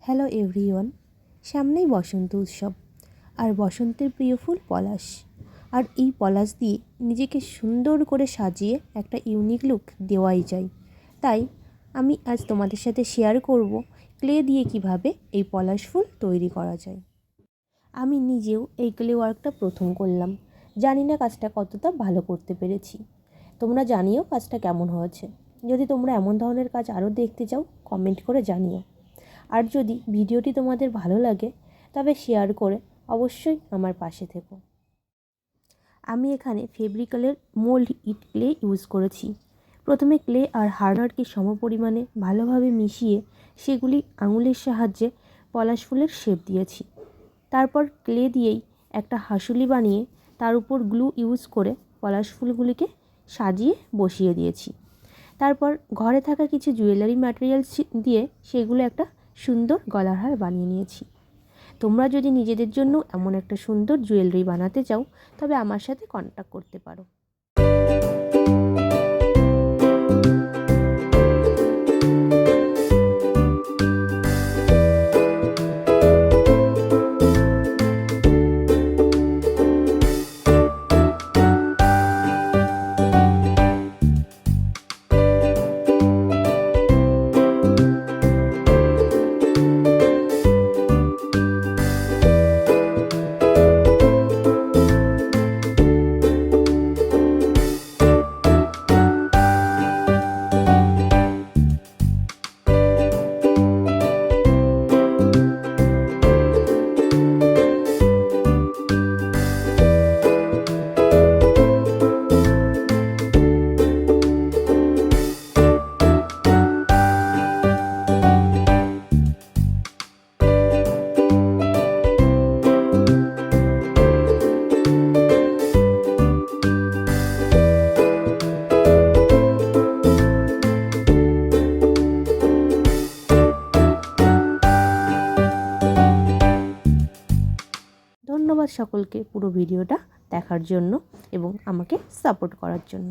Hello everyone, সামনেই বসন্ত উৎসব আর বসন্তের প্রিয় ফুল পলাশ। আর এই পলাশ দিয়ে নিজেকে সুন্দর করে সাজিয়ে একটা ইউনিক লুক দেওয়াই যায়। তাই আমি আজ তোমাদের সাথে শেয়ার করব ক্লে দিয়ে কিভাবে এই পলাশ ফুল তৈরি করা যায়। আমি নিজেও এই ক্লে ওয়ার্কটা প্রথম করলাম, জানি না কাজটা কতটা ভালো করতে পেরেছি। তোমরা জানিও কাজটা কেমন হয়েছে। যদি তোমরা এমন ধরনের কাজ আরও দেখতে চাও কমেন্ট করে জানিও। আর যদি ভিডিওটি তোমাদের ভালো লাগে তবে শেয়ার করে অবশ্যই আমার পাশে থেকো। আমি এখানে ফেব্রিক্যালের মোল্ড ইট ক্লে ইউজ করেছি। প্রথমে ক্লে আর হার্ডনারকে সমপরিমাণে ভালোভাবে মিশিয়ে সেগুলি আঙুলের সাহায্যে পলাশ ফুলের শেপ দিয়েছি। তারপর ক্লে দিয়েই একটা হাঁসুলি বানিয়ে তার উপর গ্লু ইউজ করে পলাশ ফুলগুলিকে সাজিয়ে বসিয়ে দিয়েছি। তারপর ঘরে থাকা কিছু জুয়েলারি ম্যাটেরিয়ালস দিয়ে সেগুলো একটা সুন্দর গলার হার বানিয়ে নিয়েছি। তোমরা যদি নিজেদের জন্য এমন একটা সুন্দর জুয়েলারি বানাতে চাও তবে আমার সাথে কন্ট্যাক্ট করতে পারো। ধন্যবাদ সকলকে পুরো ভিডিওটা দেখার জন্য এবং আমাকে সাপোর্ট করার জন্য।